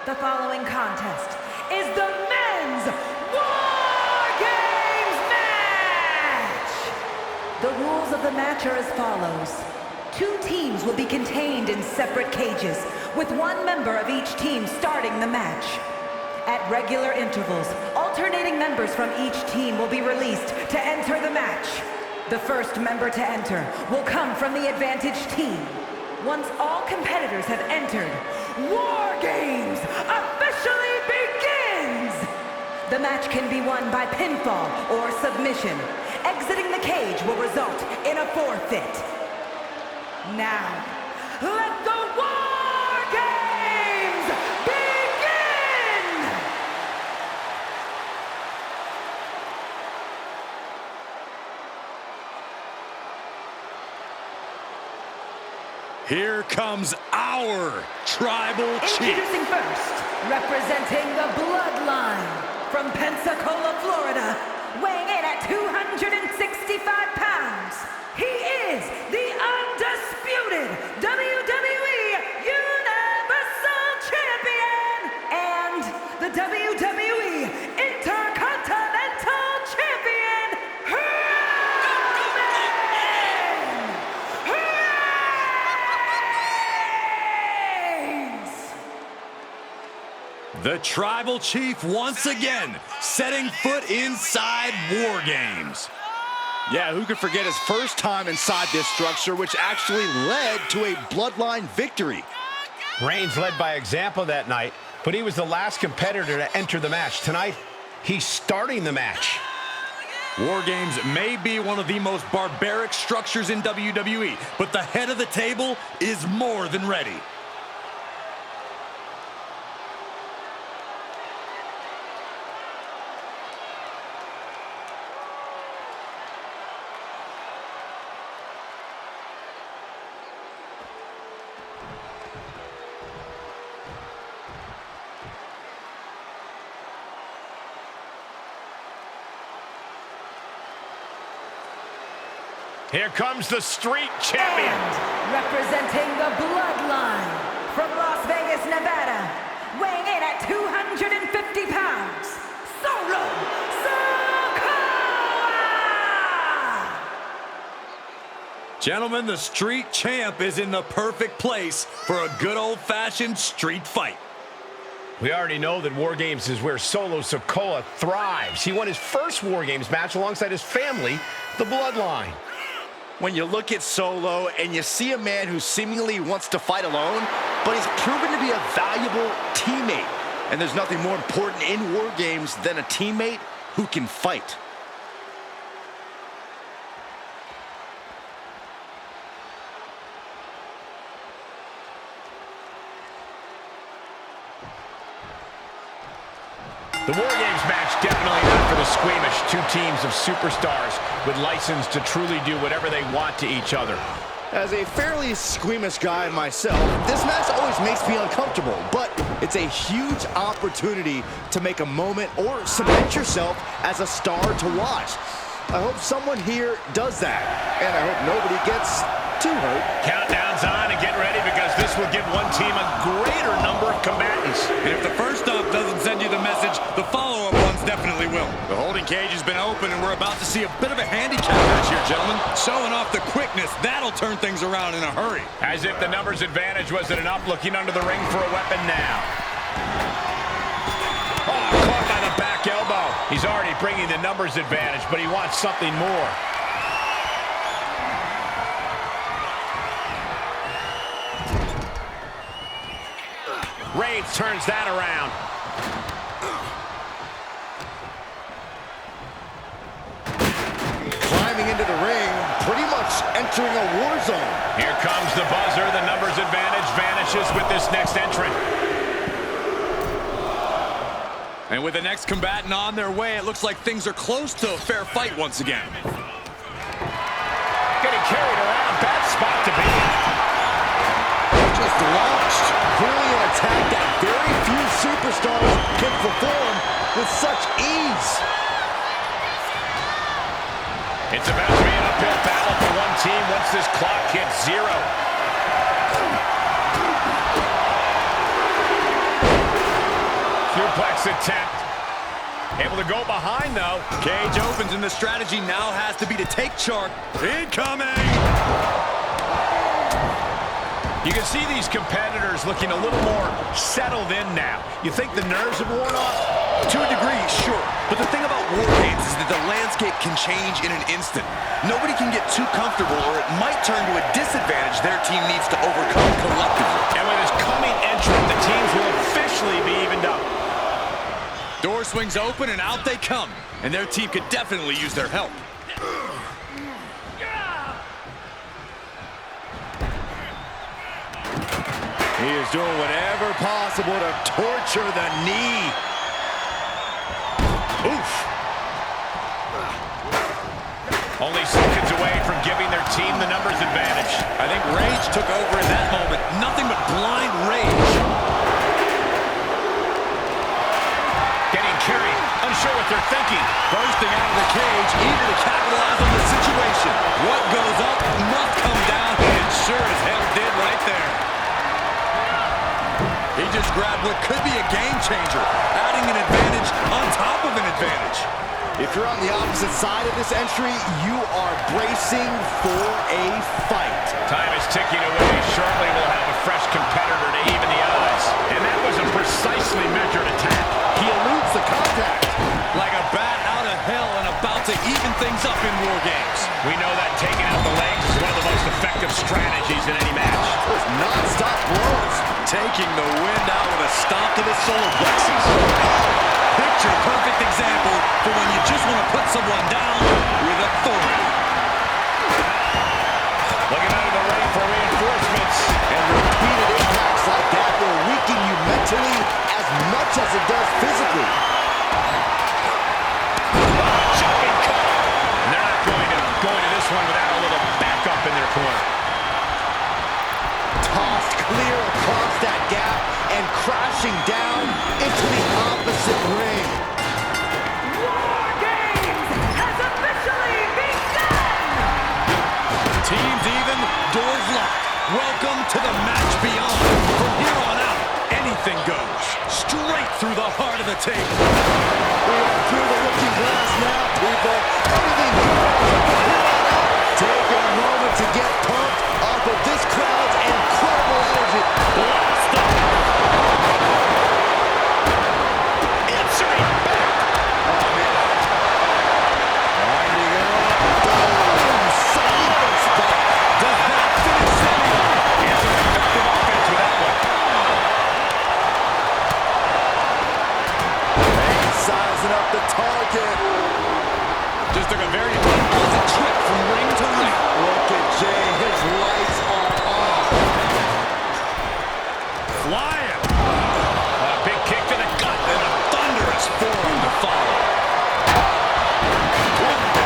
The following contest is the men's War Games match! The rules of the match are as follows. 2 teams will be contained in separate cages, with 1 member of each team starting the match. At regular intervals, alternating members from each team will be released to enter the match. The first member to enter will come from the advantaged team. Once all competitors have entered, War Games officially begins! The match can be won by pinfall or submission. Exiting the cage will result in a forfeit. Now, let the War Games begin! Here comes our Tribal Chief. Introducing first, representing the Bloodline from Pensacola, Florida, weighing in at 265 pounds. He is the undisputed WWE Universal Champion and the WWE Intercontinental Champion, The Tribal Chief once again setting foot inside War Games. Yeah, who could forget his first time inside this structure, which actually led to a Bloodline victory. Reigns led by example that night, but he was the last competitor to enter the match. Tonight, he's starting the match. War Games may be one of the most barbaric structures in WWE, but the head of the table is more than ready. Here comes the Street Champion. And representing the Bloodline from Las Vegas, Nevada, weighing in at 250 pounds, Solo Sikoa! Gentlemen, the Street Champ is in the perfect place for a good old-fashioned street fight. We already know that War Games is where Solo Sikoa thrives. He won his first War Games match alongside his family, the Bloodline. When you look at Solo and you see a man who seemingly wants to fight alone, but he's proven to be a valuable teammate. And there's nothing more important in War Games than a teammate who can fight. The War Games match definitely not for the squeamish. 2 teams of superstars with license to truly do whatever they want to each other. As a fairly squeamish guy myself, this match always makes me uncomfortable, but it's a huge opportunity to make a moment or cement yourself as a star to watch. I hope someone here does that, and I hope nobody gets too hurt. Countdown's on and get ready, because this will give one team a greater number of combatants. And if the first off doesn't send you the message, the follow-up ones definitely will. The holding cage has been open, and we're about to see a bit of a handicap match here, gentlemen. Showing off the quickness, that'll turn things around in a hurry. As if the numbers advantage wasn't enough, looking under the ring for a weapon now. Oh, caught by the back elbow. He's already bringing the numbers advantage, but he wants something more. Reigns turns that around. Climbing into the ring, pretty much entering a war zone. Here comes the buzzer. The numbers advantage vanishes with this next entrant. And with the next combatant on their way, it looks like things are close to a fair fight once again. Getting carried around. Bad spot to be in. Just launched. Clearly an attack that very few superstars can perform with such ease. It's about to be an uphill battle for one team once this clock hits 0. suplex attempt. Able to go behind, though. Cage opens, and the strategy now has to be to take charge. Incoming! You can see these competitors looking a little more settled in now. You think the nerves have worn off? To a degree, sure. But the thing about war games is that the landscape can change in an instant. Nobody can get too comfortable, or it might turn to a disadvantage their team needs to overcome collectively. And with his coming entrant, the teams will officially be evened up. Door swings open, and out they come. And their team could definitely use their help. He is doing whatever possible to torture the knee. Oof. Only seconds away from giving their team the numbers advantage. I think rage took over in that moment. Nothing but blind rage. Getting carried, unsure what they're thinking. Bursting out of the cage, eager to capitalize on the situation. What goes up must come down, and sure as hell did right there. He just grabbed what could be a game changer, adding an advantage on top of an advantage. If you're on the opposite side of this entry, you are bracing for a fight. Time is ticking away. Shortly we'll have a fresh competitor to even the odds. And that was a precisely measured attack. He eludes the contact. Like a bat out of hell and about to even things up in war games. We know that taking out the legs is one of the most effective strategies in any match. Those non-stop blows. Taking the wind out with a stomp to the solar plexus. Picture perfect example for when you just want to put someone down with authority. Looking out of the ring for reinforcements. And repeated impacts like that will weaken you mentally as much as it does physically. Jumping cut. And they're not going to this one without a little backup in their corner. Tossed clear across that gap and crashing down into the opposite ring. War Games has officially begun! Teams even, doors locked. Welcome to the match beyond. From here on out, anything goes. Straight through the heart of the table. We are through the looking glass now, people. Everything goes. Take a moment to get pumped off of this crowd's incredible energy. Blast off. Answering back. Oh, man. Winding up. Boom. Solid spot. Does not finish anyone. Here's some effective offense with that one. And sizing up the target. Just took a very unpleasant trip from ring to ring. Look at Jay. His lights are off. Flying. A big kick to the gut and a thunderous forearm to follow.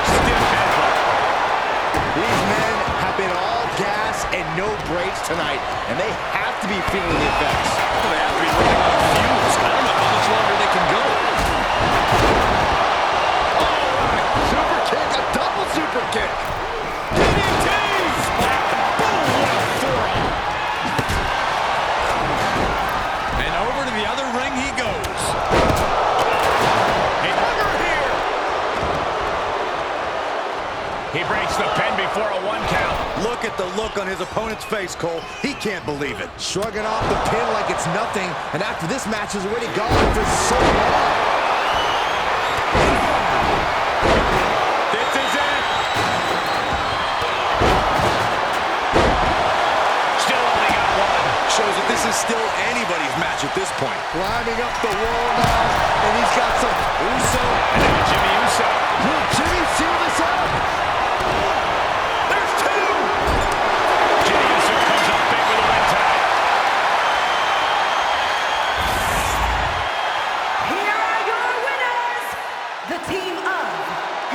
Stiff headbutt. These men have been all gas and no brakes tonight, and they have to be feeling the effects. Well, they have to be running on fumes. I don't know how much longer they can go. Super kick, a double super kick. DDT! Boom! What a forearm. And over to the other ring he goes. Hey, Booger here. He breaks the pin before a 1 count. Look at the look on his opponent's face, Cole. He can't believe it. Shrugging off the pin like it's nothing, and after this match has already gone for so long. This is it. Still only got 1. Shows that this is still anybody's match at this point. Climbing up the wall now, and he's got some Uso. And now Jimmy Uso. Will Jimmy seal this up? There's 2. Jimmy Uso comes up big with a win tonight. Here are your winners, the team of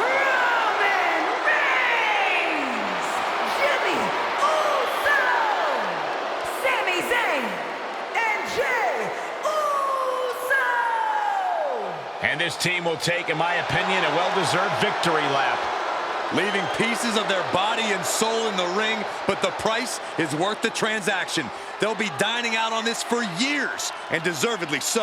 Roman Reigns, Jimmy Uso, Sami Zayn, and Jey Uso. And this team will take, in my opinion, a well-deserved victory lap. Leaving pieces of their body and soul in the ring, but the price is worth the transaction. They'll be dining out on this for years, and deservedly so.